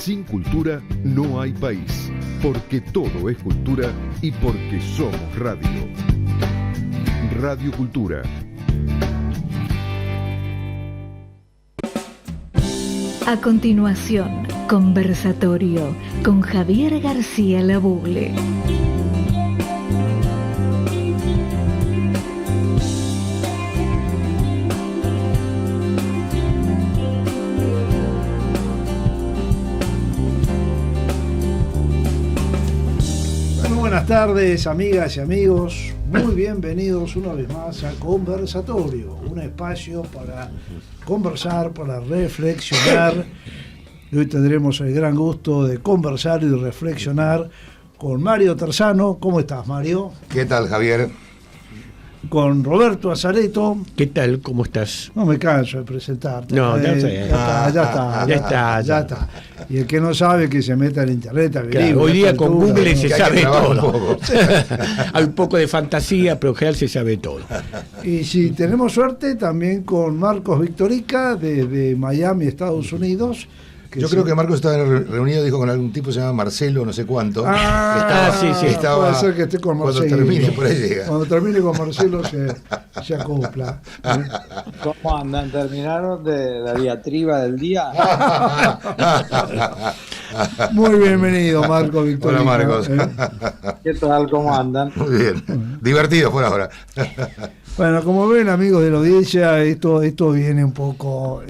Sin cultura no hay país, porque todo es cultura y porque somos radio. Radio Cultura. A continuación, conversatorio con Javier García Labugle. Buenas tardes, amigas y amigos. Muy bienvenidos una vez más a Conversatorio, un espacio para conversar, para reflexionar. Y hoy tendremos el gran gusto de conversar y de reflexionar con Mario Terzano. ¿Cómo estás, Mario? ¿Qué tal, Javier? Con Roberto Azareto. ¿Qué tal? ¿Cómo estás? No me canso de presentarte. No, ya está. Y el que no sabe, que se meta en internet. Claro, hoy día con Google se sabe todo. Sí. Hay un poco de fantasía, pero en general se sabe todo. Y si tenemos suerte, también con Marcos Victorica, desde Miami, Estados Unidos. Yo creo que Marcos estaba reunido, dijo, con algún tipo que se llama Marcelo, no sé cuánto. Sí. Estaba, puede ser que esté con Marcelo. Cuando termine, por ahí llega. Cuando termine con Marcelo se acopla. ¿Cómo andan? ¿Terminaron de la diatriba del día? Muy bienvenido, Marcos Victorica. Hola, Marcos. ¿Qué tal? ¿Cómo andan? Muy bien. Divertido por ahora. Bueno, como ven, amigos de la audiencia, esto viene un poco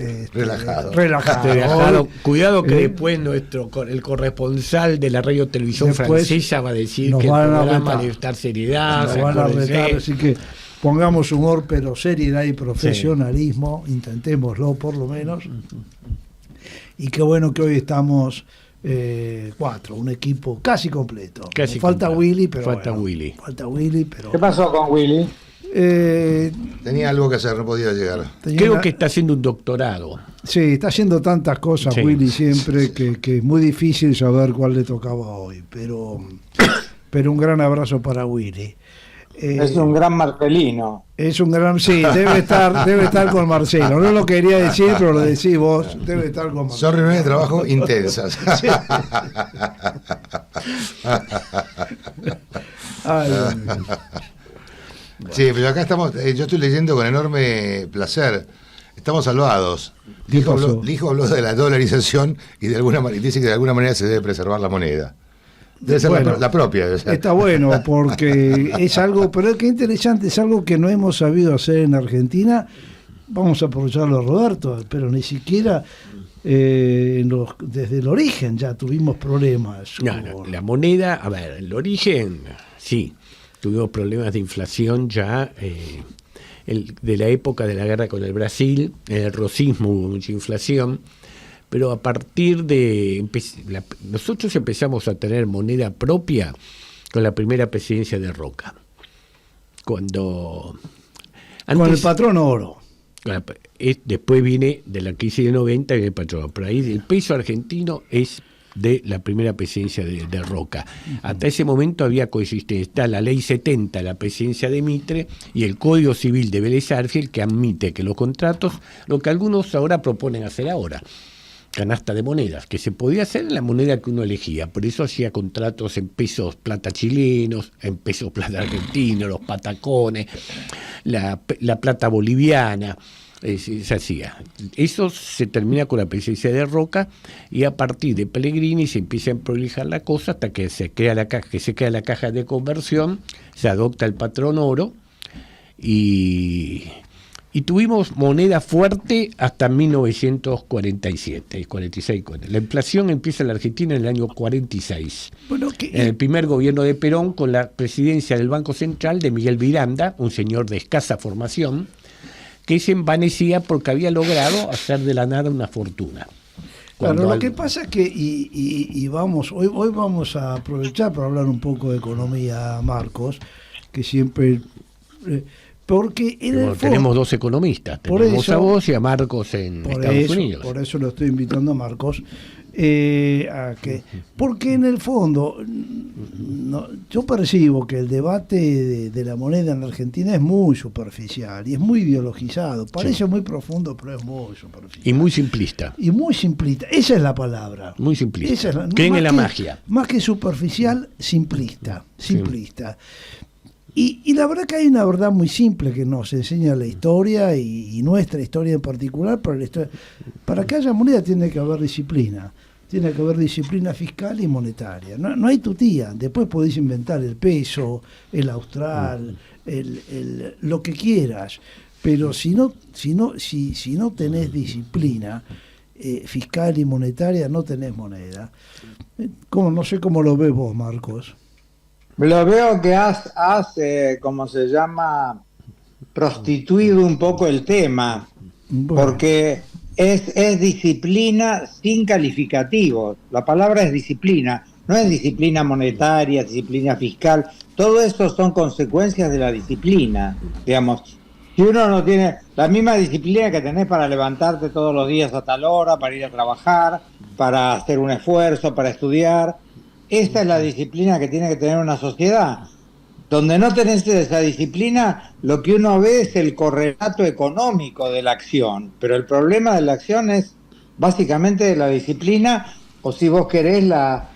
relajado. Cuidado que después el corresponsal de la radio televisión francesa va a decir que el programa debe estar seriedad. Nos van a retar, así que pongamos humor, pero seriedad y profesionalismo, intentémoslo por lo menos. Y qué bueno que hoy estamos cuatro, un equipo casi completo. Falta Willy, pero falta Willy. ¿Qué pasó con Willy? Tenía algo que hacer, no podía llegar. Creo que está haciendo un doctorado. Sí, está haciendo tantas cosas, Willy, siempre que es muy difícil saber cuál le tocaba hoy. Pero un gran abrazo para Willy. Es un gran marcelino. Sí, debe estar con Marcelo. No lo quería decir, pero lo decís vos. Debe estar con Marcelo. Son reuniones de trabajo intensas. Sí. Ay, sí, pero acá estamos, yo estoy leyendo con enorme placer. Estamos salvados. Lijo habló de la dolarización y dice que de alguna manera se debe preservar la moneda. Debe ser la propia. Debe ser. Está bueno, porque es algo, pero qué interesante, es algo que no hemos sabido hacer en Argentina. Vamos a aprovecharlo, Roberto, pero ni siquiera desde el origen ya tuvimos problemas. No, la moneda, a ver, el origen, sí. Tuvimos problemas de inflación ya de la época de la guerra con el Brasil. En el rosismo hubo mucha inflación, pero a partir de... nosotros empezamos a tener moneda propia con la primera presidencia de Roca. Con el patrón oro. Después viene de la crisis de 90 y el patrón. Pero ahí el peso argentino es de la primera presidencia de Roca. Hasta ese momento había coexistencia. Está la ley 70, la presidencia de Mitre, y el Código Civil de Vélez Arfiel, que admite que los contratos, lo que algunos ahora proponen hacer ahora, canasta de monedas, que se podía hacer en la moneda que uno elegía. Por eso hacía contratos en pesos plata chilenos, en pesos plata argentinos, los patacones, la plata boliviana. Se hacía. Eso se termina con la presidencia de Roca, y a partir de Pellegrini se empieza a prolijar la cosa hasta que se crea la caja de conversión, se adopta el patrón oro y tuvimos moneda fuerte hasta 1947, 46. La inflación empieza en la Argentina en el año 46. En el primer gobierno de Perón, con la presidencia del Banco Central de Miguel Miranda, un señor de escasa formación, que se envanecía porque había logrado hacer de la nada una fortuna. Claro, lo que pasa es que, hoy vamos a aprovechar para hablar un poco de economía, Marcos, que siempre... porque tenemos dos economistas, tenemos a vos y a Marcos en Estados Unidos. Por eso lo estoy invitando a Marcos. Porque en el fondo yo percibo que el debate de la moneda en la Argentina es muy superficial y es muy ideologizado, parece muy profundo, pero es muy superficial y muy simplista. Esa es la palabra, Muy simplista. Creen en la magia. Más que superficial, simplista. Y la verdad que hay una verdad muy simple que nos enseña la historia y nuestra historia en particular. Para que haya moneda tiene que haber disciplina. Tiene que haber disciplina fiscal y monetaria. No hay tutía. Después podéis inventar el peso, el austral, lo que quieras. Pero si no tenés disciplina fiscal y monetaria, no tenés moneda. No sé cómo lo ves vos, Marcos. Lo veo que has ¿cómo se llama? Prostituido un poco el tema, Bueno. porque es disciplina sin calificativos. La palabra es disciplina, no es disciplina monetaria, disciplina fiscal. Todo eso son consecuencias de la disciplina, digamos. Si uno no tiene la misma disciplina que tenés para levantarte todos los días a tal hora, para ir a trabajar, para hacer un esfuerzo, para estudiar, esta es la disciplina que tiene que tener una sociedad. Donde no tenés esa disciplina, lo que uno ve es el correlato económico de la acción. Pero el problema de la acción es básicamente la disciplina, o si vos querés la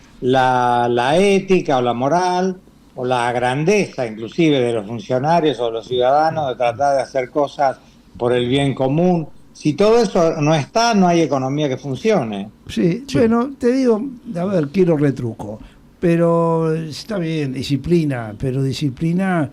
ética o la moral, o la grandeza inclusive de los funcionarios o los ciudadanos de tratar de hacer cosas por el bien común. Si todo eso no está, no hay economía que funcione. Sí, bueno, te digo, a ver, quiero retruco, pero está bien, disciplina, pero disciplina,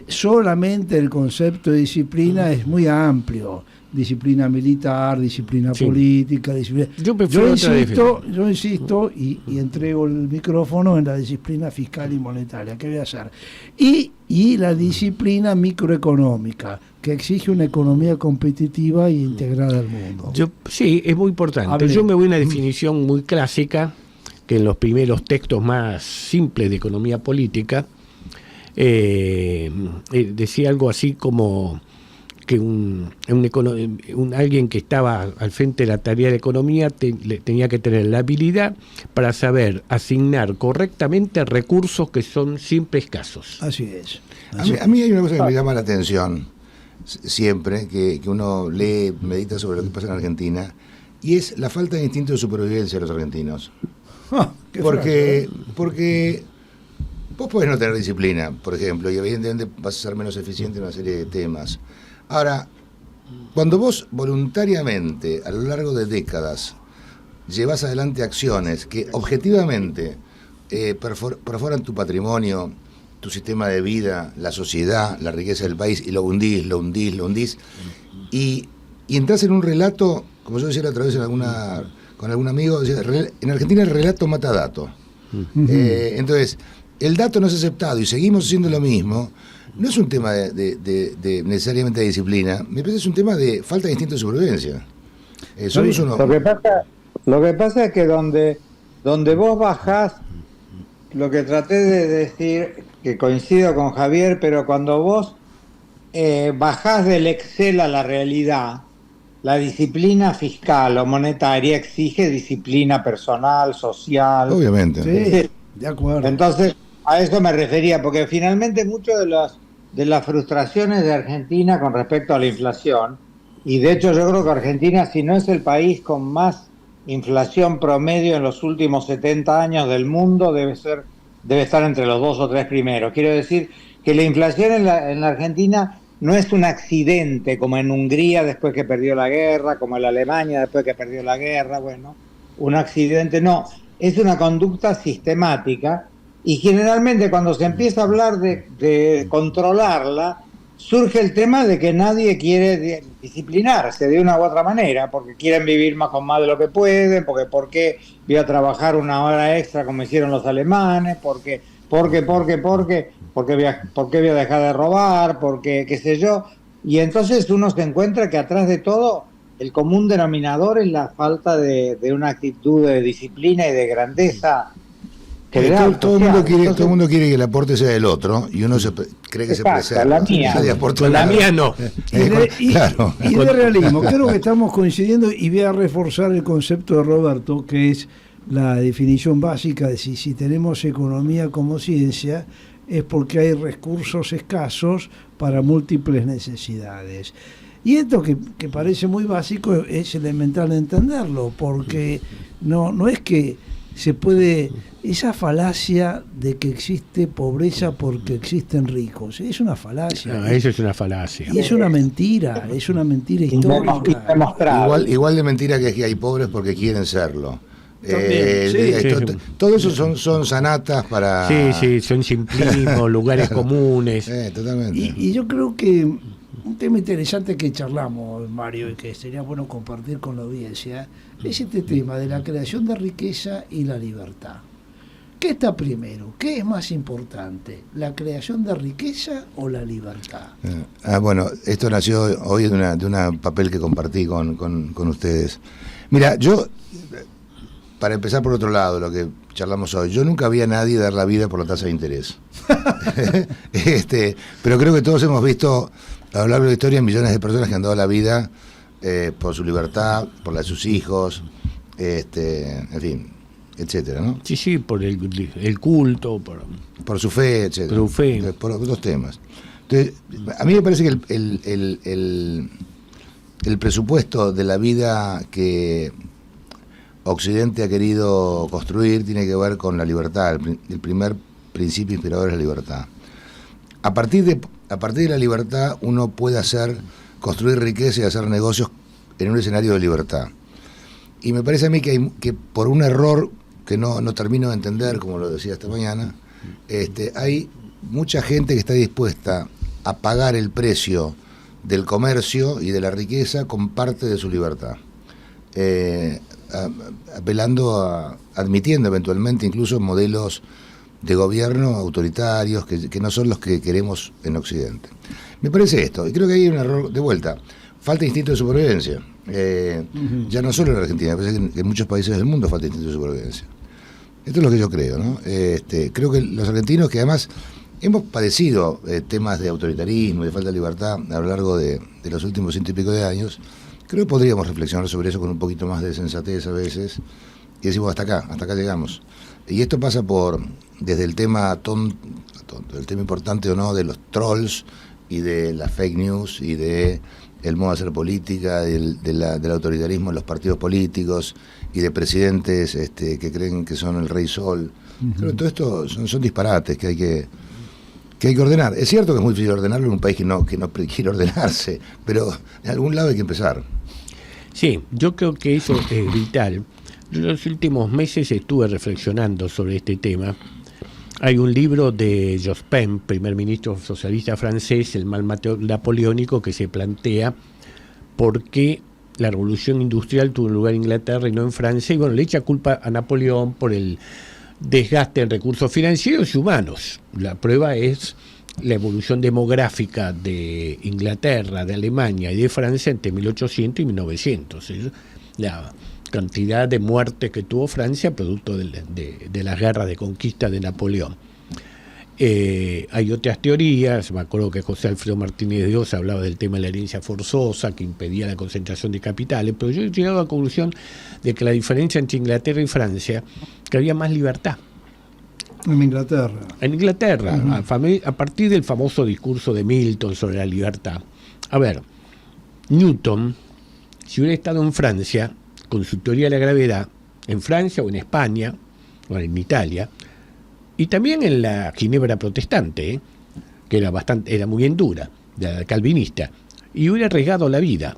solamente el concepto de disciplina es muy amplio. Disciplina militar, disciplina política, disciplina... Yo insisto y entrego el micrófono en la disciplina fiscal y monetaria. ¿Qué voy a hacer? Y la disciplina microeconómica, que exige una economía competitiva e integrada al mundo. Sí, es muy importante. Yo me voy a una definición muy clásica, que en los primeros textos más simples de economía política, decía algo así como que alguien que estaba al frente de la tarea de economía tenía que tener la habilidad para saber asignar correctamente recursos que son siempre escasos. Así es. A mí hay una cosa que me llama la atención siempre, que uno lee, medita sobre lo que pasa en Argentina, y es la falta de instinto de supervivencia de los argentinos. Porque vos podés no tener disciplina, por ejemplo, y evidentemente vas a ser menos eficiente en una serie de temas. Ahora, cuando vos voluntariamente, a lo largo de décadas, llevas adelante acciones que objetivamente perforan tu patrimonio, tu sistema de vida, la sociedad, la riqueza del país, y lo hundís, y entras en un relato, como yo decía la otra vez con algún amigo, decía, en Argentina el relato mata dato. Entonces, el dato no es aceptado y seguimos haciendo lo mismo. No es un tema de necesariamente de disciplina, me parece que es un tema de falta de instinto de supervivencia. Lo que pasa es que donde vos bajás, lo que traté de decir, que coincido con Javier, pero cuando vos bajás del Excel a la realidad, la disciplina fiscal o monetaria exige disciplina personal, social. Obviamente. Sí, de acuerdo. Entonces, a eso me refería, porque finalmente muchas de las frustraciones de Argentina con respecto a la inflación, y de hecho yo creo que Argentina, si no es el país con más inflación promedio en los últimos 70 años del mundo, debe estar entre los 2 o 3 primeros. Quiero decir que la inflación en la Argentina no es un accidente como en Hungría después que perdió la guerra, como en Alemania después que perdió la guerra, bueno, un accidente no, es una conducta sistemática. Y generalmente cuando se empieza a hablar de controlarla, surge el tema de que nadie quiere disciplinarse de una u otra manera, porque quieren vivir con más de lo que pueden, porque ¿por qué voy a trabajar una hora extra como hicieron los alemanes? ¿Por qué voy a dejar de robar? Porque qué sé yo. Y entonces uno se encuentra que atrás de todo el común denominador es la falta de una actitud de disciplina y de grandeza Todo el mundo quiere que el aporte sea del otro y uno cree que se preserva. La mía. La mía no. Claro. Y de realismo, creo que estamos coincidiendo, y voy a reforzar el concepto de Roberto, que es la definición básica de si tenemos economía como ciencia, es porque hay recursos escasos para múltiples necesidades. Y esto que parece muy básico es elemental de entenderlo, porque no es que se puede, esa falacia de que existe pobreza porque existen ricos, es una falacia. No, eso es una falacia. Y es una mentira histórica. Igual de mentira que es que hay pobres porque quieren serlo. Todo eso son sanatas para... Sí, son simplismos, lugares comunes. Totalmente. Y yo creo que un tema interesante que charlamos, Mario, y que sería bueno compartir con la audiencia, es este tema de la creación de riqueza y la libertad. ¿Qué está primero? ¿Qué es más importante? ¿La creación de riqueza o la libertad? Bueno, esto nació hoy de un papel que compartí con ustedes. Mira, yo, para empezar por otro lado, lo que charlamos hoy, yo nunca vi a nadie dar la vida por la tasa de interés. Pero creo que todos hemos visto a lo largo de la historia millones de personas que han dado la vida por su libertad, por la de sus hijos, en fin, etcétera, ¿no? Sí, por el culto, por su fe, etcétera. Por su fe. Por otros temas. Entonces, a mí me parece que el presupuesto de la vida que Occidente ha querido construir tiene que ver con la libertad. El primer principio inspirador es la libertad. A partir de la libertad uno puede construir riqueza y hacer negocios en un escenario de libertad. Y me parece a mí que por un error que no termino de entender, como lo decía esta mañana, hay mucha gente que está dispuesta a pagar el precio del comercio y de la riqueza con parte de su libertad. Admitiendo eventualmente incluso modelos de gobierno autoritarios que no son los que queremos en Occidente. Me parece esto, y creo que hay un error de vuelta. Falta instinto de supervivencia. Ya no solo en Argentina, me parece que en muchos países del mundo falta instinto de supervivencia. Esto es lo que yo creo, ¿no? Creo que los argentinos, que además hemos padecido temas de autoritarismo y de falta de libertad a lo largo de los últimos 100 y pico de años, creo que podríamos reflexionar sobre eso con un poquito más de sensatez a veces y decir, hasta acá llegamos. Y esto pasa desde el tema el tema importante o no de los trolls y de las fake news y de el modo de hacer política, del autoritarismo en los partidos políticos y de presidentes que creen que son el rey sol. Creo que todo esto son disparates que hay que ordenar. Es cierto que es muy difícil ordenarlo en un país que no quiere ordenarse, pero de algún lado hay que empezar. Sí, yo creo que eso es vital. En los últimos meses estuve reflexionando sobre este tema. Hay un libro de Jospin, primer ministro socialista francés, El mal napoleónico, que se plantea por qué la revolución industrial tuvo lugar en Inglaterra y no en Francia, y bueno, le echa culpa a Napoleón por el desgaste en recursos financieros y humanos. La prueba es la evolución demográfica de Inglaterra, de Alemania y de Francia entre 1800 y 1900. La cantidad de muertes que tuvo Francia producto de las guerras de conquista de Napoleón. Hay otras teorías, me acuerdo que José Alfredo Martínez de Osa hablaba del tema de la herencia forzosa que impedía la concentración de capitales, pero yo he llegado a la conclusión de que la diferencia entre Inglaterra y Francia, que había más libertad. En Inglaterra. En Inglaterra, a partir del famoso discurso de Milton sobre la libertad. A ver, Newton, si hubiera estado en Francia, con su teoría de la gravedad, en Francia o en España, o en Italia, y también en la Ginebra protestante, que era muy bien dura, la calvinista, y hubiera arriesgado la vida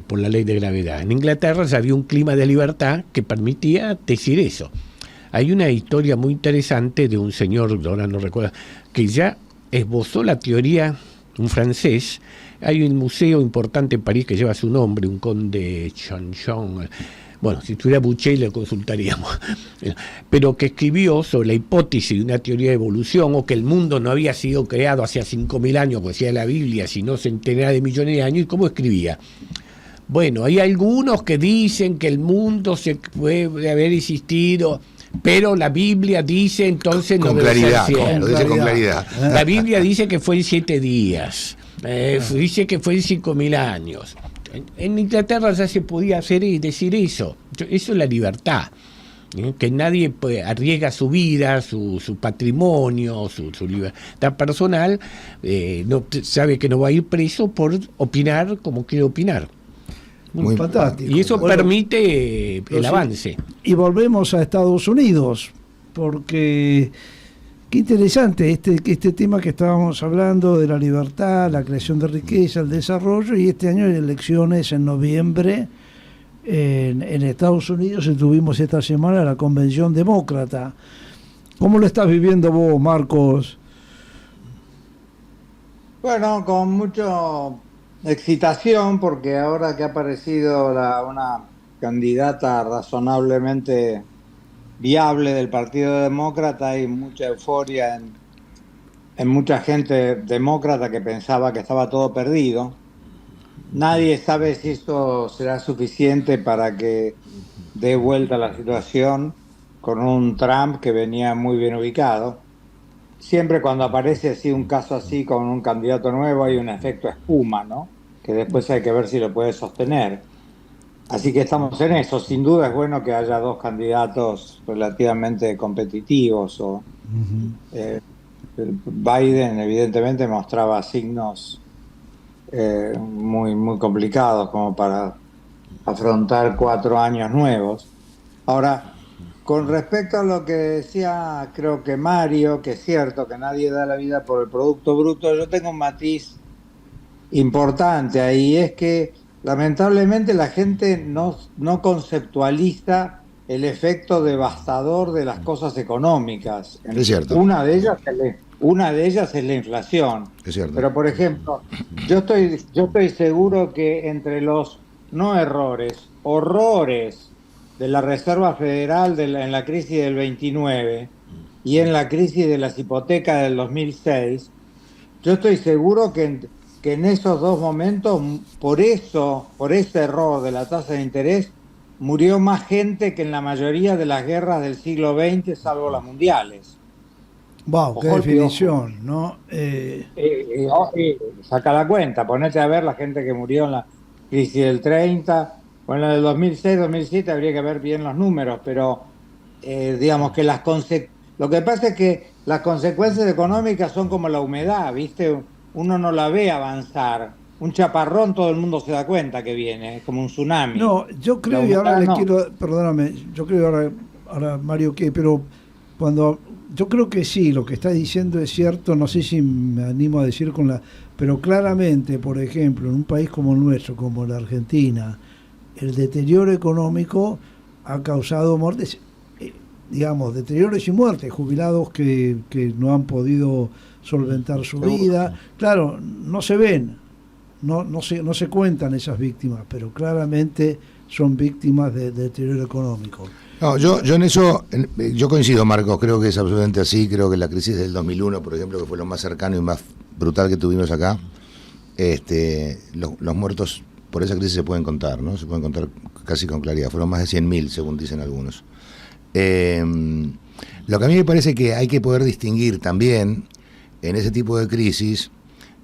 por la ley de gravedad. En Inglaterra ya había un clima de libertad que permitía decir eso. Hay una historia muy interesante de un señor, ahora no recuerdo, que ya esbozó la teoría, un francés. Hay un museo importante en París que lleva su nombre, un conde Chanchon. Bueno, si estuviera Boucher le consultaríamos, pero que escribió sobre la hipótesis de una teoría de evolución, o que el mundo no había sido creado hace 5.000 años, como decía la Biblia, sino centenares de millones de años. ¿Y cómo escribía? Bueno, hay algunos que dicen que el mundo se puede haber existido, pero la Biblia dice entonces con no debe claridad, ser cierto. lo dice con claridad. La Biblia dice que fue en 7 días, dice que fue en 5.000 años. En Inglaterra ya se podía hacer y decir eso. Eso es la libertad. Que nadie arriesga su vida, su patrimonio, su libertad personal, no sabe que no va a ir preso por opinar como quiere opinar. Muy fantástico. Y eso permite el avance. Y volvemos a Estados Unidos, porque qué interesante este tema que estábamos hablando de la libertad, la creación de riqueza, el desarrollo, y este año hay elecciones en noviembre en Estados Unidos, y tuvimos esta semana la convención demócrata. ¿Cómo lo estás viviendo vos, Marcos? Bueno, con mucha excitación, porque ahora que ha aparecido una candidata razonablemente viable del Partido Demócrata, hay mucha euforia en mucha gente demócrata que pensaba que estaba todo perdido. Nadie sabe si esto será suficiente para que dé vuelta la situación con un Trump que venía muy bien ubicado. Siempre cuando aparece así un caso así con un candidato nuevo hay un efecto espuma, ¿no? Que después hay que ver si lo puede sostener. Así que estamos en eso. Sin duda es bueno que haya dos candidatos relativamente competitivos. Biden evidentemente mostraba signos muy, muy complicados como para afrontar 4 años nuevos. Ahora, con respecto a lo que decía, creo que Mario, que es cierto que nadie da la vida por el Producto Bruto, yo tengo un matiz importante ahí, es que lamentablemente la gente no conceptualiza el efecto devastador de las cosas económicas. Es cierto. Una de ellas es la inflación. Es cierto. Pero, por ejemplo, yo estoy seguro que entre los horrores de la Reserva Federal en la crisis del 29 y en la crisis de las hipotecas del 2006, yo estoy seguro que en esos dos momentos, por ese error de la tasa de interés, murió más gente que en la mayoría de las guerras del siglo XX, salvo las mundiales. Wow, qué definición, ¿no? Saca la cuenta, ponete a ver la gente que murió en la crisis del 30, o en la del 2006, 2007, habría que ver bien los números, pero digamos que lo que pasa es que las consecuencias económicas son como la humedad, ¿viste? Uno no la ve avanzar. Un chaparrón todo el mundo se da cuenta que viene, es como un tsunami. No, yo creo, y ahora perdóname, yo creo ahora Mario, pero yo creo que sí, lo que está diciendo es cierto, no sé si me animo a decir pero claramente, por ejemplo, en un país como el nuestro, como la Argentina, el deterioro económico ha causado muertes, deterioros y muertes, jubilados que no han podido solventar su vida. Claro, no se ven, no se cuentan esas víctimas, pero claramente son víctimas de deterioro económico. No, yo en eso, yo coincido, Marcos, creo que es absolutamente así. Creo que la crisis del 2001, por ejemplo, que fue lo más cercano y más brutal que tuvimos acá, los muertos por esa crisis se pueden contar, ¿no? Se pueden contar casi con claridad. Fueron más de 100.000, según dicen algunos. Lo que a mí me parece que hay que poder distinguir también en ese tipo de crisis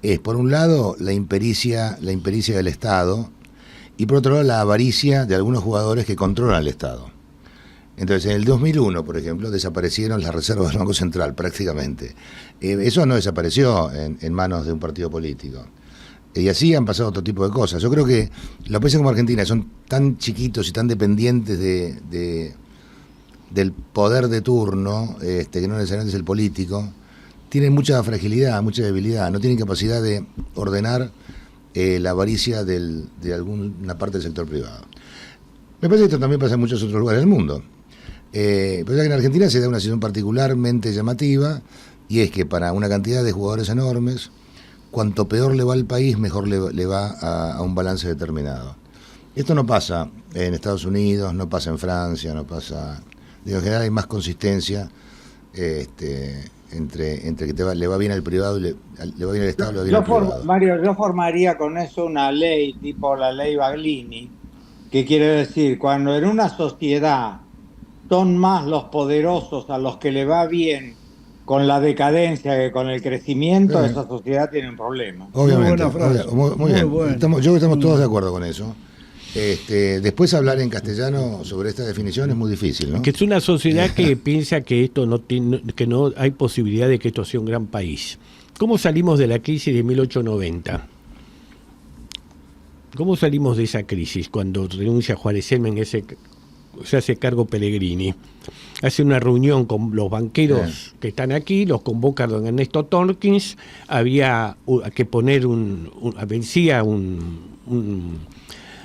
es, por un lado, la impericia del Estado, y por otro lado, la avaricia de algunos jugadores que controlan el Estado. Entonces, en el 2001, por ejemplo, desaparecieron las reservas del Banco Central, prácticamente. Eso no desapareció en manos de un partido político. Y así han pasado otro tipo de cosas. Yo creo que los países como Argentina son tan chiquitos y tan dependientes del poder de turno, que no necesariamente es el político, tienen mucha fragilidad, mucha debilidad, no tienen capacidad de ordenar la avaricia de alguna parte del sector privado. Me parece que esto también pasa en muchos otros lugares del mundo. Pero ya que en Argentina se da una situación particularmente llamativa, y es que para una cantidad de jugadores enormes, cuanto peor le va al país, mejor le va a un balance determinado. Esto no pasa en Estados Unidos, no pasa en Francia, no pasa... en general hay más consistencia que le va bien al privado y le va bien al Estado, le va bien al privado. Mario, yo formaría con eso una ley tipo la ley Baglini, que quiere decir, cuando en una sociedad son más los poderosos a los que le va bien con la decadencia que con el crecimiento, esa sociedad tiene un problema. Obviamente, muy bien. Bueno. Yo creo que estamos todos de acuerdo con eso. Después hablar en castellano sobre esta definición es muy difícil, ¿no? Que es una sociedad que piensa que esto que no hay posibilidad de que esto sea un gran país. ¿Cómo salimos de la crisis de 1890? ¿Cómo salimos de esa crisis cuando renuncia Juárez Elmen, se hace cargo Pellegrini? Hace una reunión con los banqueros que están aquí, los convoca don Ernesto Torkins, había que poner vencía un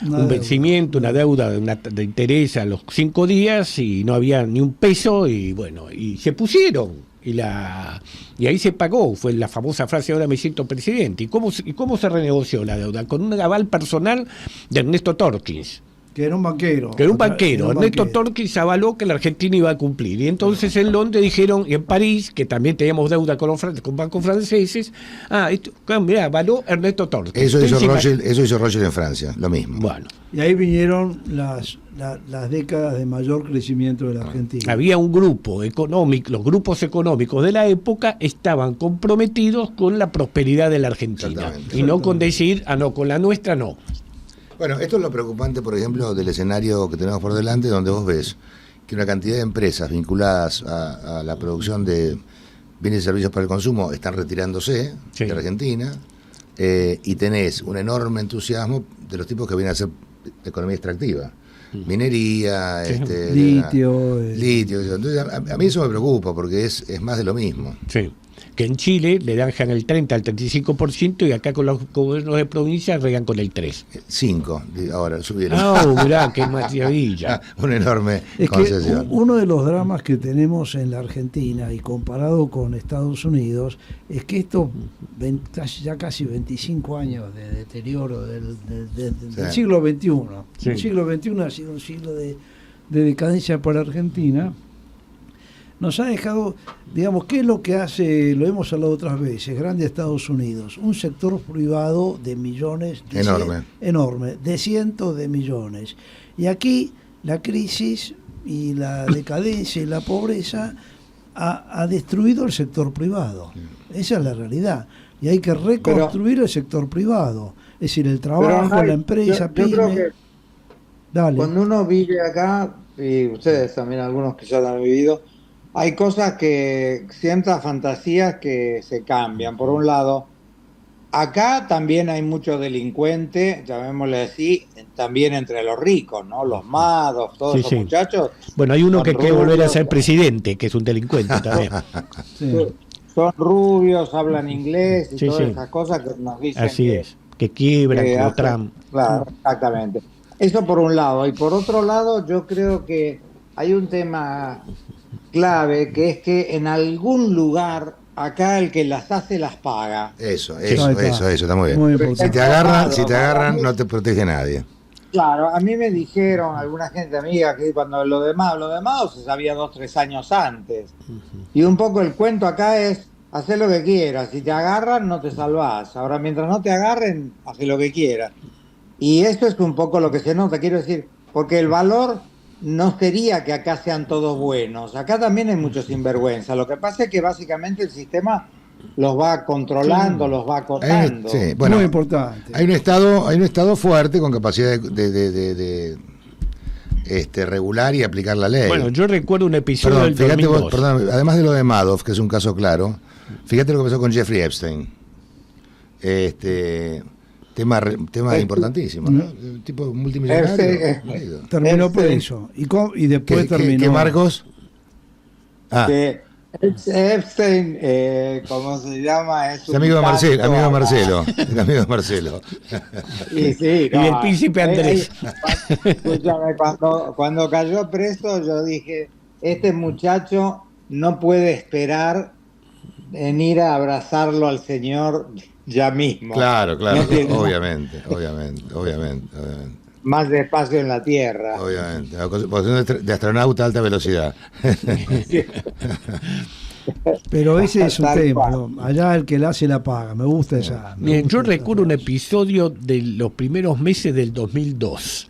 vencimiento, una deuda de interés a los 5 días y no había ni un peso y bueno, y se pusieron. Y ahí se pagó, fue la famosa frase, ahora me siento presidente. ¿Y cómo se renegoció la deuda? Con un aval personal de Ernesto Torkins. Que era un banquero. Ernesto Torkins avaló que la Argentina iba a cumplir. Y entonces en Londres dijeron, y en París, que también teníamos deuda con bancos franceses, mirá, avaló Ernesto Torkins. Eso hizo Rothschild en Francia, lo mismo. Bueno. Y ahí vinieron las décadas de mayor crecimiento de la Argentina. Había un grupo económico, los grupos económicos de la época estaban comprometidos con la prosperidad de la Argentina. Y no con decir, no, con la nuestra no. Bueno, esto es lo preocupante, por ejemplo, del escenario que tenemos por delante, donde vos ves que una cantidad de empresas vinculadas a la producción de bienes y servicios para el consumo están retirándose de Argentina, y tenés un enorme entusiasmo de los tipos que vienen a hacer economía extractiva. Minería, litio. Entonces, a mí eso me preocupa porque es más de lo mismo. Sí. Que en Chile le dejan el 30 al 35% y acá con los gobiernos de provincia regan con el 3%. 5%, ahora subieron. Mirá, qué maravilla. Una enorme Que concesión. uno de los dramas que tenemos en la Argentina y comparado con Estados Unidos es que estos ya casi 25 años de deterioro del siglo XXI. El siglo XXI ha sido un siglo de decadencia para Argentina. Nos ha dejado, digamos, ¿qué es lo que hace? Lo hemos hablado otras veces, grande Estados Unidos, un sector privado de millones, enorme, de cientos de millones. Y aquí la crisis y la decadencia y la pobreza ha destruido el sector privado. Esa es la realidad. Y hay que reconstruir el sector privado. Es decir, el trabajo, la empresa, yo creo que Dale. Cuando uno vive acá, y ustedes también, algunos que ya lo han vivido, hay cosas ciertas fantasías que se cambian. Por un lado, acá también hay mucho delincuente, llamémosle así, también entre los ricos, ¿no? Los mados, todos esos muchachos. Bueno, hay uno que quiere volver a ser presidente, que es un delincuente también. Son rubios, hablan inglés y todas esas cosas que nos dicen. Así es, que quiebran como Trump. Claro, exactamente. Eso por un lado. Y por otro lado, yo creo que hay un tema clave, que es que en algún lugar acá el que las hace las paga. Eso, está muy bien. Muy si te agarran, no te protege nadie. Claro, a mí me dijeron alguna gente amiga que cuando lo demás se sabía 2-3 años antes. Y un poco el cuento acá es hacer lo que quieras. Si te agarran, no te salvás. Ahora, mientras no te agarren, haz lo que quieras. Y esto es un poco lo que se nota, quiero decir, porque el valor no sería que acá sean todos buenos. Acá también hay muchos sinvergüenza. Lo que pasa es que básicamente el sistema los va controlando, los va acotando. Bueno, muy importante. Hay un estado fuerte con capacidad de regular y aplicar la ley. Bueno, yo recuerdo un episodio del 2002. Además de lo de Madoff, que es un caso claro, fíjate lo que pasó con Jeffrey Epstein. Tema importantísimo, ¿no? Tipo multimillonario. Terminó por eso. Y después terminó. ¿Qué Marcos? Epstein, ¿cómo se llama? Es amigo de Marcelo. El amigo de Marcelo. Y el príncipe Andrés. Escúchame, cuando cayó preso, yo dije: este muchacho no puede esperar en ir a abrazarlo al señor ya mismo. Claro, obviamente. Más despacio en la tierra. Obviamente, posición de astronauta a alta velocidad. Pero ese es un Tal tema, cual. ¿no? Allá el que la hace la paga. Me gusta esa. me Miren, gusta yo esa recuerdo un frase. episodio de los primeros meses del 2002.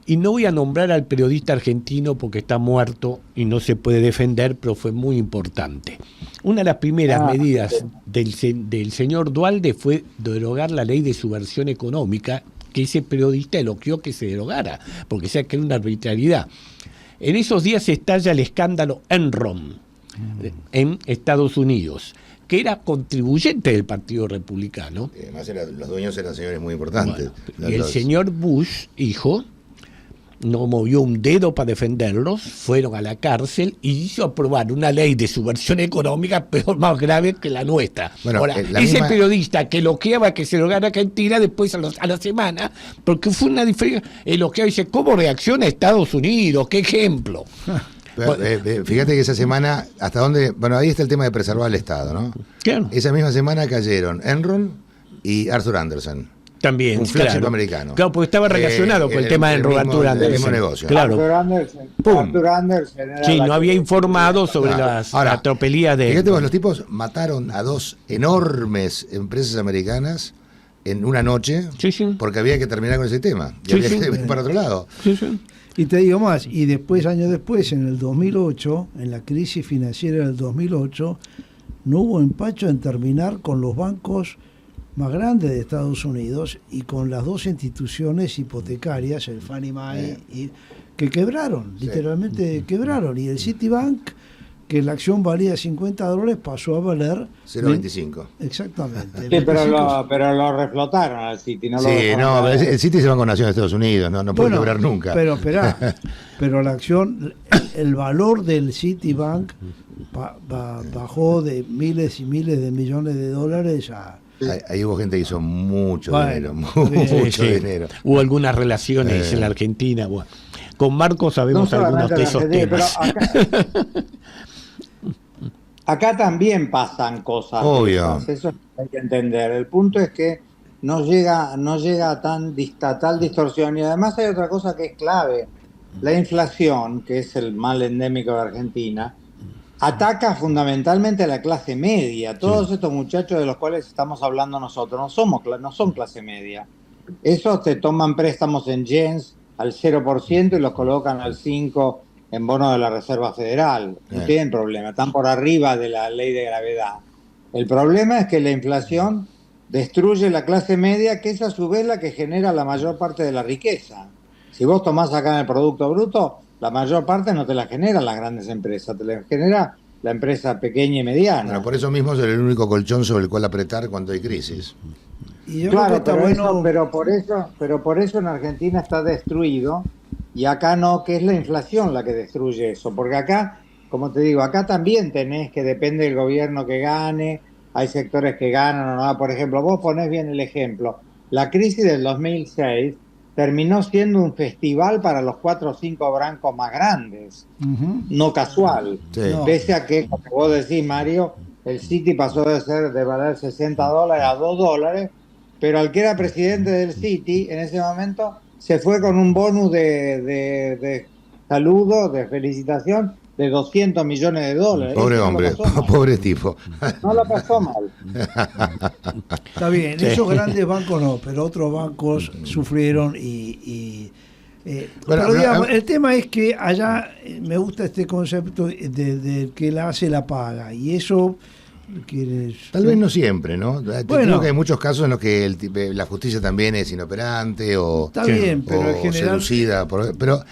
Y no voy a nombrar al periodista argentino porque está muerto y no se puede defender, pero fue muy importante. Una de las primeras medidas del señor Duhalde fue derogar la ley de subversión económica, que ese periodista elogió que se derogara, porque decía que era una arbitrariedad. En esos días estalla el escándalo Enron en Estados Unidos, que era contribuyente del Partido Republicano. Además, los dueños eran señores muy importantes. Bueno, y el señor Bush, hijo, no movió un dedo para defenderlos, fueron a la cárcel y hizo aprobar una ley de subversión económica peor, más grave que la nuestra. Bueno, ahora, la ese misma... periodista que elogiaba que se lograra Argentina, después a la semana, porque fue una diferencia, elogiaba y dice, ¿cómo reacciona Estados Unidos? ¿Qué ejemplo? Fíjate que esa semana, hasta dónde, bueno, ahí está el tema de preservar el Estado, ¿no? Claro. Esa misma semana cayeron Enron y Arthur Andersen. También, Un flagship claro. americano. Claro, porque estaba relacionado con el tema de Arthur Andersen. El mismo negocio. Claro. Pum. Arthur Andersen era Sí, la no que- había informado sobre las Ahora, tropelías de... Fíjate vos, los tipos mataron a dos enormes empresas americanas en una noche Sí, sí. porque había que terminar con ese tema. Y Sí, había sí. que ir para otro lado. Sí, sí. Y te digo más, y después, años después, en el 2008, en la crisis financiera del 2008, no hubo empacho en terminar con los bancos más grandes de Estados Unidos y con las dos instituciones hipotecarias, el Fannie Mae, que quebraron, literalmente quebraron. Y el Citibank, que la acción valía $50, pasó a valer 0.25. Exactamente. Sí, 25. pero lo reflotaron al City, no lo Sí, dejaron no, caer. pero el City se va con Nación de Estados Unidos, no puede Bueno, quebrar nunca. Pero esperá, pero la acción, el valor del Citibank bajó de miles y miles de millones de dólares a... Ahí hubo gente que hizo mucho Bueno, dinero, bien. mucho Sí, sí. dinero. Hubo algunas relaciones en la Argentina. Bueno, con Marco sabemos No algunos solamente de en esos Argentina, temas. pero acá también pasan cosas. de Obvio. esas, eso hay que entender. El punto es que no llega a tal distorsión. Y además hay otra cosa que es clave. La inflación, que es el mal endémico de Argentina, ataca fundamentalmente a la clase media. Todos estos muchachos de los cuales estamos hablando nosotros no son clase media. Esos te toman préstamos en yens al 0% y los colocan al 5% en bonos de la Reserva Federal. No tienen problema, están por arriba de la ley de gravedad. El problema es que la inflación destruye la clase media, que es a su vez la que genera la mayor parte de la riqueza. Si vos tomás acá en el Producto Bruto, la mayor parte no te la generan las grandes empresas, te la genera la empresa pequeña y mediana. Bueno, por eso mismo es el único colchón sobre el cual apretar cuando hay crisis. Y yo creo que Claro, está pero por eso en Argentina está destruido y acá no, que es la inflación la que destruye eso, porque acá, como te digo, acá también tenés que depende del gobierno que gane, hay sectores que ganan o no. Por ejemplo, vos ponés bien el ejemplo, la crisis del 2006 terminó siendo un festival para los 4 o 5 bancos más grandes, no casual, Sí. No. pese a que, como vos decís, Mario, el Citi pasó de valer $60 a $2, pero al que era presidente del Citi en ese momento se fue con un bonus de saludo, de felicitación, de $200 millones. Pobre Eso no hombre, lo pasó mal. pobre tipo. No lo pasó mal. Está bien, esos grandes bancos no, pero otros bancos sufrieron Bueno, pero digamos, no, el tema es que allá me gusta este concepto de que la hace la paga, y eso Tal vez no siempre, ¿no? Creo Bueno. que hay muchos casos en los que la justicia también es inoperante o, está bien, pero en o general seducida. Pero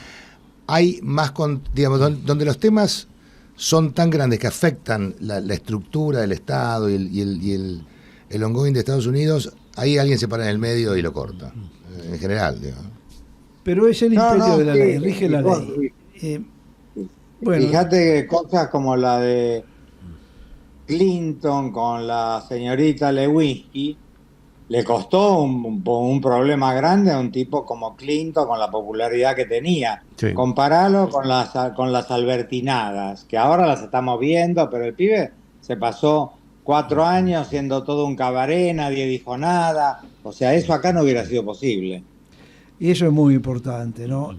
hay más, digamos, donde los temas son tan grandes que afectan la estructura del Estado y el ongoing de Estados Unidos, ahí alguien se para en el medio y lo corta. En general, digo. pero es el imperio de la ley, rige la vos, ley. Bueno, Fíjate que cosas como la de Clinton con la señorita Lewinsky le costó un problema grande a un tipo como Clinton con la popularidad que tenía. Sí. Comparalo con las albertinadas, que ahora las estamos viendo, pero el pibe se pasó 4 años siendo todo un cabaret, nadie dijo nada. O sea, eso acá no hubiera sido posible. Y eso es muy importante, ¿no?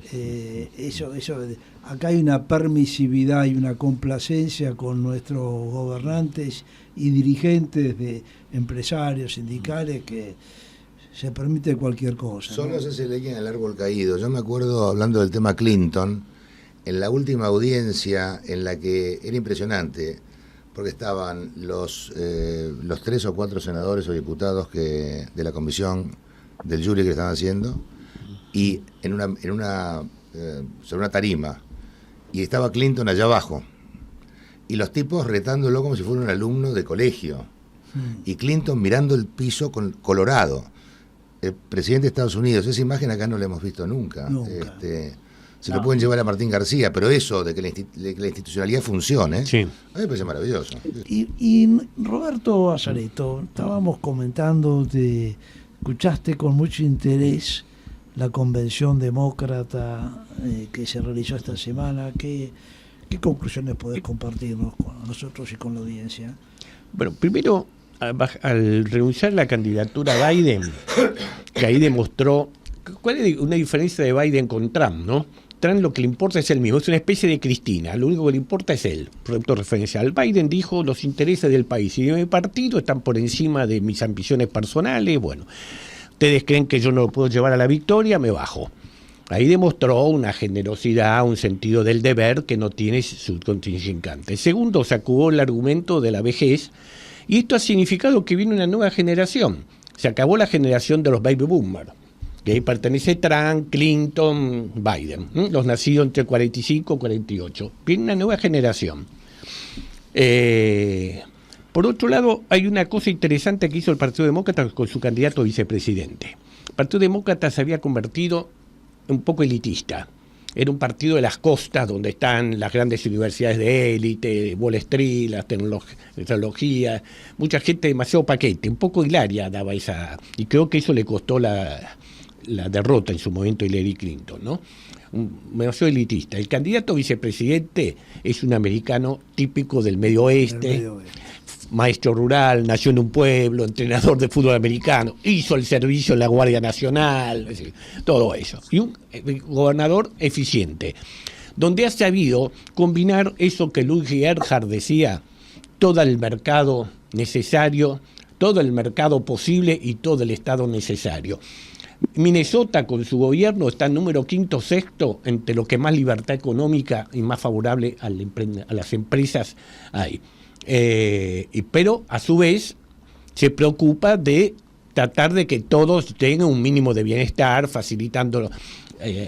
Acá hay una permisividad y una complacencia con nuestros gobernantes y dirigentes de empresarios, sindicales, que se permite cualquier cosa. Solo se leña en el árbol caído. Yo me acuerdo, hablando del tema Clinton, en la última audiencia en la que era impresionante, porque estaban los 3 o 4 senadores o diputados de la comisión del jury que estaban haciendo, y sobre una tarima, y estaba Clinton allá abajo, y los tipos retándolo como si fuera un alumno de colegio, y Clinton mirando el piso colorado. El presidente de Estados Unidos, esa imagen acá no la hemos visto nunca. Se lo pueden llevar a Martín García, pero eso de que la institucionalidad funcione, sí, a mí me parece maravilloso. Y Roberto Azareto, estábamos comentando, escuchaste con mucho interés la convención demócrata que se realizó esta semana. ¿Qué conclusiones podés compartirnos con nosotros y con la audiencia? Bueno, primero, al renunciar a la candidatura a Biden, que ahí demostró cuál es una diferencia de Biden con Trump, ¿no? Trump lo que le importa es el mismo, es una especie de Cristina, lo único que le importa es él, punto referencial. Biden dijo: los intereses del país y de mi partido están por encima de mis ambiciones personales. Bueno, ustedes creen que yo no lo puedo llevar a la victoria, me bajo. Ahí demostró una generosidad, un sentido del deber que no tiene su contrincante. Segundo, sacudó el argumento de la vejez, y esto ha significado que viene una nueva generación. Se acabó la generación de los baby boomers, que ahí pertenece Trump, Clinton, Biden, los nacidos entre 45 y 48. Viene una nueva generación. Por otro lado, hay una cosa interesante que hizo el Partido Demócrata con su candidato a vicepresidente. El Partido Demócrata se había convertido un poco elitista. Era un partido de las costas donde están las grandes universidades de élite, Wall Street, la tecnología, mucha gente, demasiado paquete, un poco hilaria daba esa, y creo que eso le costó la derrota en su momento a Hillary Clinton, ¿no? Demasiado elitista. El candidato a vicepresidente es un americano típico del Medio Oeste, maestro rural, nació en un pueblo, entrenador de fútbol americano, hizo el servicio en la Guardia Nacional, es decir, todo eso. Y un gobernador eficiente, donde ha sabido combinar eso que Ludwig Erhard decía: todo el mercado necesario, todo el mercado posible y todo el Estado necesario. Minnesota, con su gobierno, está número 5º o 6º entre lo que más libertad económica y más favorable a las empresas hay. Pero a su vez se preocupa de tratar de que todos tengan un mínimo de bienestar, facilitando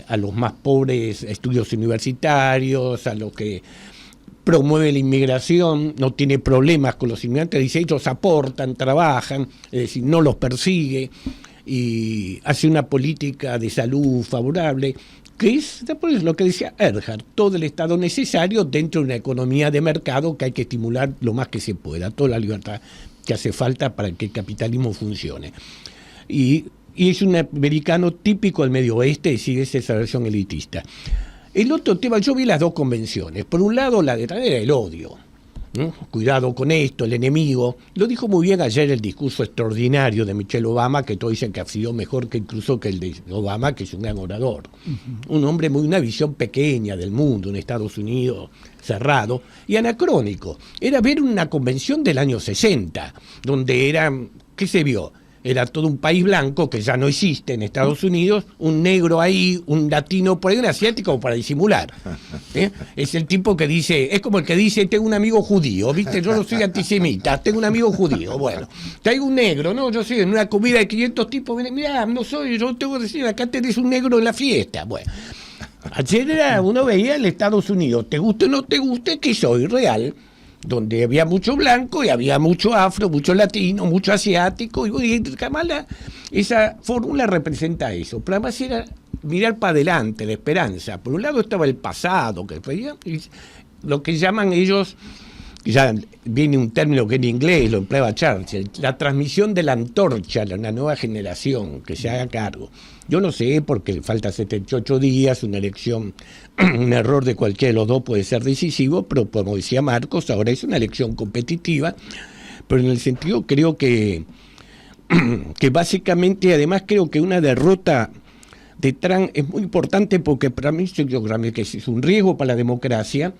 a los más pobres estudios universitarios, a los que promueve la inmigración, no tiene problemas con los inmigrantes, dice: ellos aportan, trabajan, es decir, no los persigue, y hace una política de salud favorable, que es lo que decía Erhard, todo el Estado necesario dentro de una economía de mercado que hay que estimular lo más que se pueda, toda la libertad que hace falta para que el capitalismo funcione. Y es un americano típico del Medio Oeste, y sigue esa versión elitista. El otro tema, yo vi las dos convenciones. Por un lado, la de era el odio, ¿no? Cuidado con esto, el enemigo. Lo dijo muy bien ayer el discurso extraordinario de Michelle Obama, que todos dicen que ha sido mejor que incluso que el de Obama, que es un gran orador. Un hombre muy, una visión pequeña del mundo, un Estados Unidos cerrado y anacrónico. Era ver una convención del año 60, donde era, ¿qué se vio? Era todo un país blanco que ya no existe en Estados Unidos, un negro ahí, un latino por ahí, un asiático para disimular. Es el tipo que dice, es como el que dice: tengo un amigo judío, ¿viste? Yo no soy antisemita, tengo un amigo judío. Bueno, traigo un negro, ¿no? Yo soy en una comida de 500 tipos, mirá, no soy, yo tengo que decir, acá tenés un negro en la fiesta. Bueno, ayer uno veía el Estados Unidos, te guste o no te guste, que soy real, donde había mucho blanco y había mucho afro, mucho latino, mucho asiático, y Kamala, esa fórmula representa eso, pero además era mirar para adelante, la esperanza. Por un lado estaba el pasado, que lo que llaman ellos, ya viene un término que en inglés lo empleaba Churchill, la transmisión de la antorcha a una nueva generación que se haga cargo. Yo no sé, porque falta 78 días, una elección, un error de cualquiera de los dos puede ser decisivo, pero como decía Marcos, ahora es una elección competitiva, pero en el sentido creo que básicamente, además creo que una derrota de Trump es muy importante porque para mí yo creo que es un riesgo para la democracia.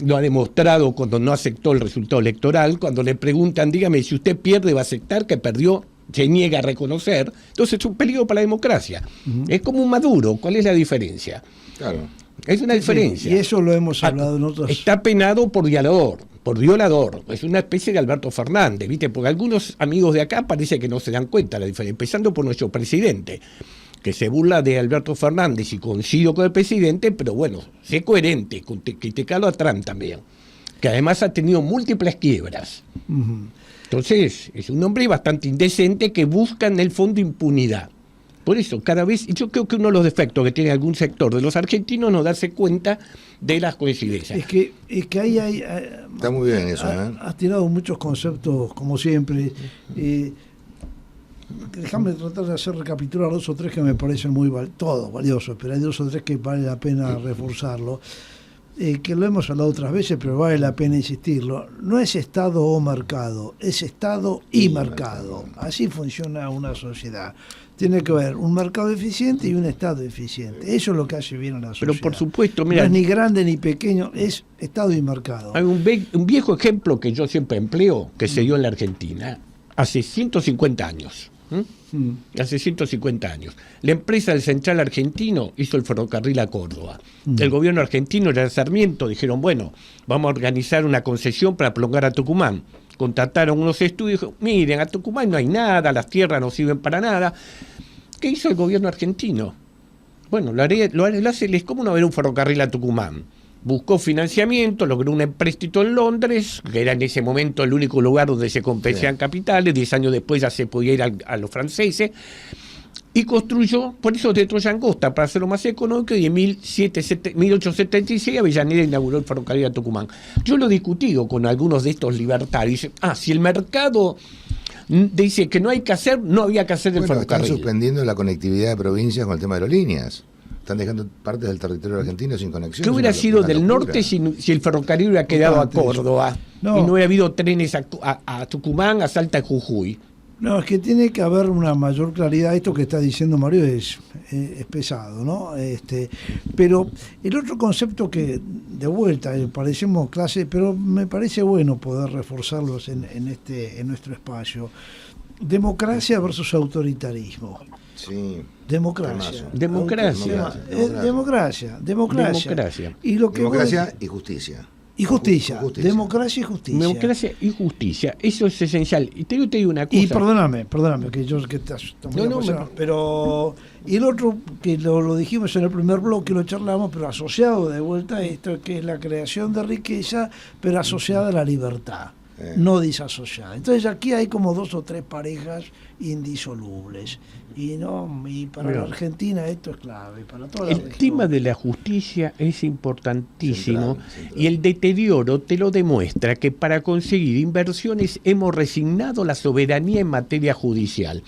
Lo ha demostrado cuando no aceptó el resultado electoral, cuando le preguntan, dígame, si usted pierde, va a aceptar que perdió, se niega a reconocer, entonces es un peligro para la democracia. Es como un Maduro, ¿cuál es la diferencia? Claro. Es una diferencia. Y eso lo hemos hablado nosotros. Está penado por violador. Es una especie de Alberto Fernández, ¿viste? Porque algunos amigos de acá parece que no se dan cuenta de la diferencia, empezando por nuestro presidente, que se burla de Alberto Fernández y coincido con el presidente, pero bueno, sé coherente, criticarlo a Trump también, que además ha tenido múltiples quiebras. Entonces, es un hombre bastante indecente que busca en el fondo impunidad. Por eso, cada vez, yo creo que uno de los defectos que tiene algún sector de los argentinos no darse cuenta de las coincidencias. Es que ahí hay... Está muy bien eso, Has tirado muchos conceptos, como siempre. Déjame tratar de hacer recapitular 2 o 3 que me parecen muy todos valiosos, pero hay 2 o 3 que vale la pena reforzarlo. Que lo hemos hablado otras veces, pero vale la pena insistirlo. No es Estado o mercado, es Estado y mercado. Así funciona una sociedad. Tiene que haber un mercado eficiente y un Estado eficiente. Eso es lo que hace bien a la sociedad. Pero por supuesto, mira, no es ni grande ni pequeño, es Estado y mercado. Hay un viejo ejemplo que yo siempre empleo, que se dio en la Argentina, hace 150 años. Hace 150 años. La empresa del Central Argentino hizo el ferrocarril a Córdoba. El gobierno argentino era Sarmiento, dijeron, bueno, vamos a organizar una concesión para prolongar a Tucumán. Contrataron unos estudios, dijo, miren, a Tucumán no hay nada, las tierras no sirven para nada. ¿Qué hizo el gobierno argentino? Bueno, es como no haber un ferrocarril a Tucumán. Buscó financiamiento, logró un empréstito en Londres, que era en ese momento el único lugar donde se compensaban capitales. 10 años después ya se podía ir a los franceses, y construyó, por eso de Troya Angosta, para hacerlo más económico, y en 1876 Avellaneda inauguró el ferrocarril a Tucumán. Yo lo he discutido con algunos de estos libertarios, dicen, si el mercado dice que no hay que hacer, no había que hacer el ferrocarril. Están suspendiendo la conectividad de provincias con el tema de aerolíneas. Están dejando partes del territorio argentino sin conexión. ¿Qué hubiera sido del norte si el ferrocarril hubiera quedado a Córdoba y no hubiera habido trenes a Tucumán, a Salta y Jujuy? No, es que tiene que haber una mayor claridad. Esto que está diciendo Mario es pesado, ¿no? Pero el otro concepto que, de vuelta, parecemos clase, pero me parece bueno poder reforzarlos en nuestro espacio. Democracia versus autoritarismo. Sí. Democracia. Democracia. Y lo que democracia y justicia. Y justicia. Democracia y justicia. Democracia y justicia. Eso es esencial. Y te digo una cosa. Y perdóname, que yo que estás pero y el otro que lo dijimos en el primer bloque, lo charlamos, pero asociado de vuelta a esto, que es la creación de riqueza, pero asociada a la libertad. No disasociada. Entonces aquí hay como 2 o 3 parejas indisolubles. Y para la Argentina esto es clave, para toda la región. El tema de la justicia es importantísimo, y el deterioro te lo demuestra que para conseguir inversiones hemos resignado la soberanía en materia judicial.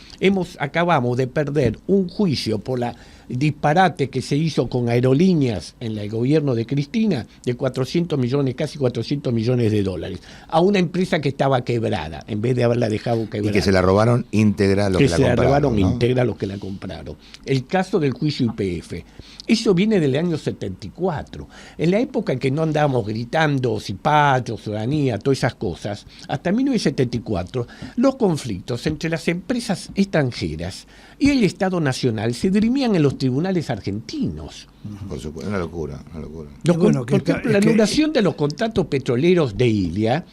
Acabamos de perder un juicio por la disparate que se hizo con aerolíneas en el gobierno de Cristina de 400 millones, casi 400 millones de dólares, a una empresa que estaba quebrada, en vez de haberla dejado quebrada. Y que se la robaron íntegra los que la compraron. Se la robaron íntegra los que la compraron. El caso del juicio YPF. Eso viene del año 74. En la época en que no andábamos gritando cipayo, soberanía, todas esas cosas, hasta 1974, los conflictos entre las empresas extranjeras y el Estado Nacional se dirimían en los tribunales argentinos. Por supuesto, una locura. Por ejemplo, la anulación de los contratos petroleros de Ilia,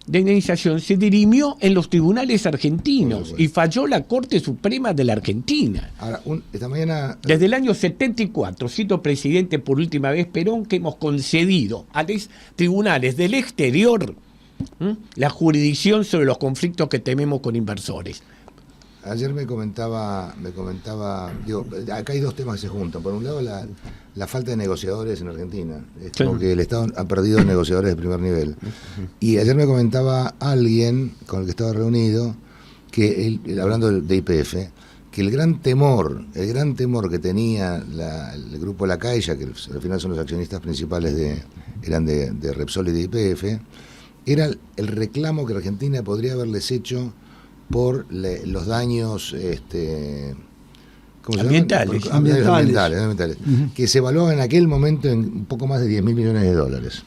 de indemnización, se dirimió en los tribunales argentinos y falló la Corte Suprema de la Argentina. Ahora, esta mañana... Desde el año 74, siendo presidente por última vez Perón, que hemos concedido a los tribunales del exterior la jurisdicción sobre los conflictos que tenemos con inversores. Ayer me comentaba, digo, acá hay 2 temas que se juntan. Por un lado, la falta de negociadores en Argentina. Es como que el Estado ha perdido negociadores de primer nivel. Y ayer me comentaba alguien con el que estaba reunido, que él, hablando de YPF, que el gran temor que tenía el grupo La Caixa, que al final son los accionistas principales eran de Repsol y de YPF, era el reclamo que Argentina podría haberles hecho por los daños ¿cómo se ambientales. llama? Ambientales. Que se evaluaban en aquel momento en un poco más de 10.000 millones de dólares.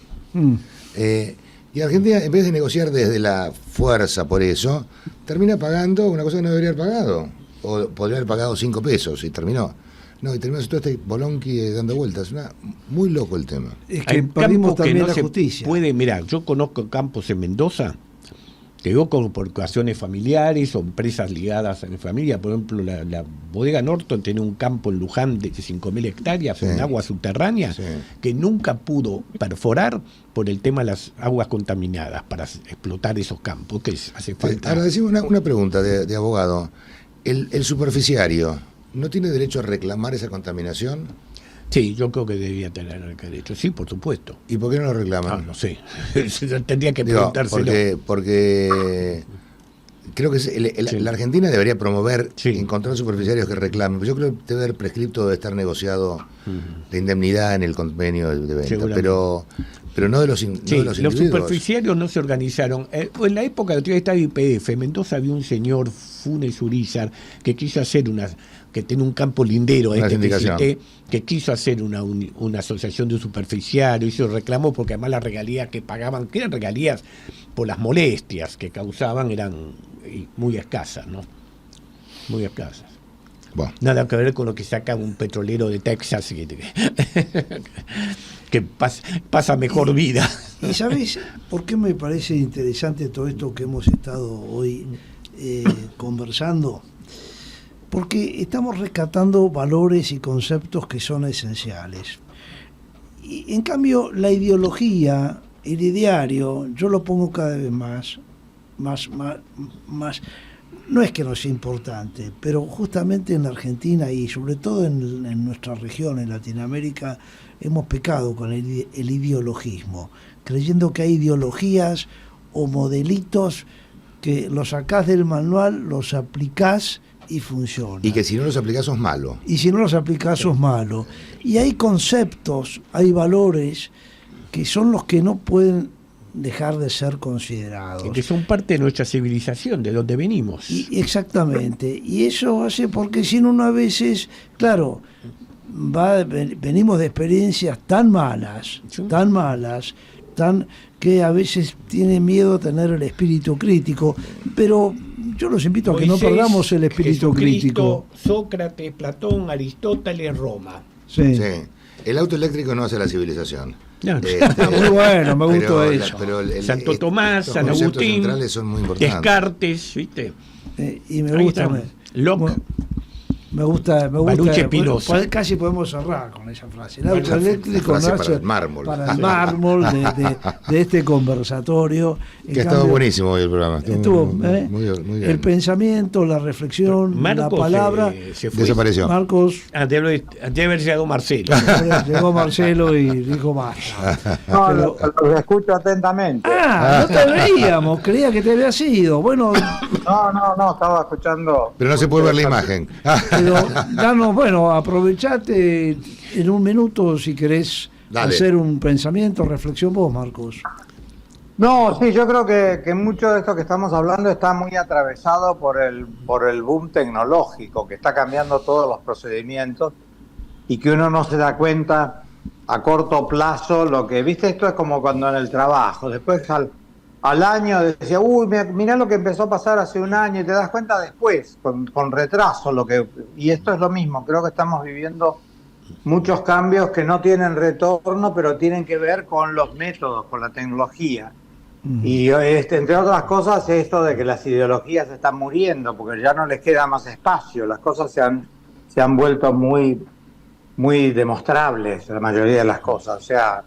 Y Argentina, en vez de negociar desde la fuerza por eso, termina pagando una cosa que no debería haber pagado. O podría haber pagado 5 pesos y terminó. No, y terminó todo este bolonqui dando vueltas. Muy loco el tema. Es que perdimos también la justicia. Mirá, yo conozco campos en Mendoza, te digo por cuestiones familiares o empresas ligadas a mi familia. Por ejemplo, la bodega Norton tiene un campo en Luján de 5.000 hectáreas en agua subterránea que nunca pudo perforar por el tema de las aguas contaminadas para explotar esos campos, que hace falta. Ahora, decimos una pregunta de abogado. ¿El superficiario no tiene derecho a reclamar esa contaminación? Sí, yo creo que debía tener derecho, sí, por supuesto. ¿Y por qué no lo reclaman? No sé, tendría que preguntárselo. Porque creo que la Argentina debería promover encontrar superficiarios que reclamen. Yo creo que debe haber prescripto, debe estar negociado la indemnidad en el convenio de venta, pero no de los individuos. Los superficiarios no se organizaron. En la época de estaba YPF, en Mendoza había un señor Funes Urizar que quiso hacer que tiene un campo lindero que quiso hacer una asociación de superficiarios, y se reclamó porque además las regalías que pagaban, que eran regalías por las molestias que causaban, eran muy escasas, ¿no? Muy escasas. Bueno. Nada que ver con lo que saca un petrolero de Texas que pasa mejor vida. ¿Y sabes por qué me parece interesante todo esto que hemos estado hoy conversando? Porque estamos rescatando valores y conceptos que son esenciales. Y en cambio, la ideología, el ideario, yo lo pongo cada vez más, no es que no sea importante, pero justamente en la Argentina y sobre todo en nuestra región, en Latinoamérica, hemos pecado con el ideologismo, creyendo que hay ideologías o modelitos que los sacás del manual, los aplicás y funciona. Y que si no los aplicás sos malo. Y si no los aplicás sos malo. Y hay conceptos, hay valores que son los que no pueden dejar de ser considerados. Y que son parte de nuestra civilización, de donde venimos. Exactamente. Y eso hace, porque si no, a veces, claro, venimos de experiencias tan malas, que a veces tiene miedo a tener el espíritu crítico, pero yo los invito a que no perdamos el espíritu crítico. Sócrates, Platón, Aristóteles, Roma. Sí. El auto eléctrico no hace la civilización. Muy bueno, me gustó eso. Santo Tomás, San Agustín, son muy importantes. Descartes, ¿viste? Y me gusta. Locke. Me gusta. Spinoza. Casi podemos cerrar con esa frase. El auto eléctrico nace para el mármol. Para el mármol de este conversatorio. Que ha estado buenísimo hoy el programa. Estuvo muy bien. El pensamiento, la reflexión, la palabra. Desapareció. Marcos. Debe haber llegado Marcelo. Llegó Marcelo y dijo más. No, lo escucho atentamente. No te veíamos, creía que te había sido. Bueno. No, estaba escuchando. Pero no se puede ver la imagen. Pero aprovechate en un minuto si querés hacer un pensamiento, reflexión vos, Marcos. No, sí, yo creo que mucho de esto que estamos hablando está muy atravesado por el boom tecnológico, que está cambiando todos los procedimientos y que uno no se da cuenta a corto plazo lo que, viste, esto es como cuando en el trabajo, después al año decía, mirá lo que empezó a pasar hace un año, y te das cuenta después, con retraso, y esto es lo mismo. Creo que estamos viviendo muchos cambios que no tienen retorno, pero tienen que ver con los métodos, con la tecnología. Y entre otras cosas, esto de que las ideologías están muriendo, porque ya no les queda más espacio, las cosas se han vuelto muy, muy demostrables, la mayoría de las cosas, o sea.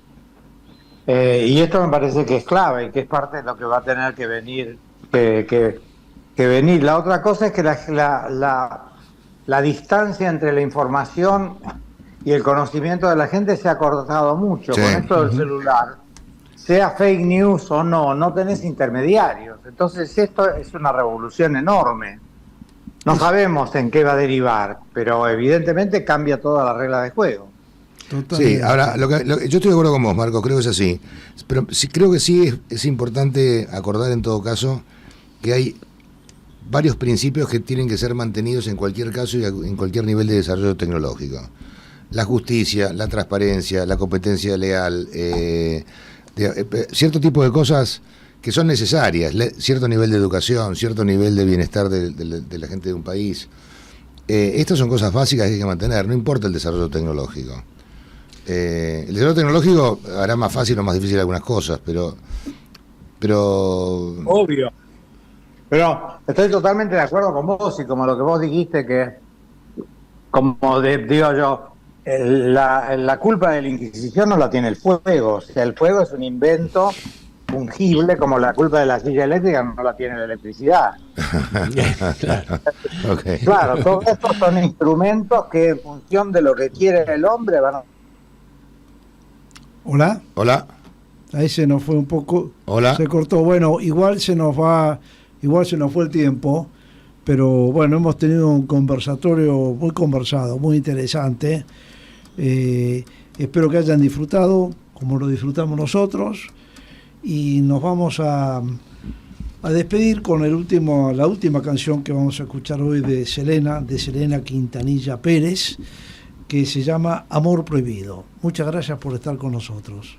Y esto me parece que es clave y que es parte de lo que va a tener que venir. La otra cosa es que la distancia entre la información y el conocimiento de la gente se ha acortado mucho. Con esto del celular, sea fake news o no tenés intermediarios. Entonces esto es una revolución enorme. No sabemos en qué va a derivar, pero evidentemente cambia toda la regla de juego. Sí, ahora, yo estoy de acuerdo con vos, Marcos, creo que es así. Pero sí, creo que sí es importante acordar en todo caso que hay varios principios que tienen que ser mantenidos en cualquier caso y en cualquier nivel de desarrollo tecnológico. La justicia, la transparencia, la competencia leal, cierto tipo de cosas que son necesarias, cierto nivel de educación, cierto nivel de bienestar de la gente de un país. Estas son cosas básicas que hay que mantener, no importa el desarrollo tecnológico. El desarrollo tecnológico hará más fácil o más difícil algunas cosas, pero obvio. Pero estoy totalmente de acuerdo con vos y como lo que vos dijiste, que digo yo, la culpa de la Inquisición no la tiene el fuego. O sea, el fuego es un invento fungible, como la culpa de la silla eléctrica no la tiene la electricidad. Okay. Claro, todos estos son instrumentos que en función de lo que quiere el hombre van a... Hola. Ahí se nos fue un poco. Hola. Se cortó. Bueno, igual se nos fue el tiempo, pero bueno, hemos tenido un conversatorio muy conversado, muy interesante. Espero que hayan disfrutado como lo disfrutamos nosotros, y nos vamos a despedir con la última canción que vamos a escuchar hoy de Selena Quintanilla Pérez, que se llama Amor Prohibido. Muchas gracias por estar con nosotros.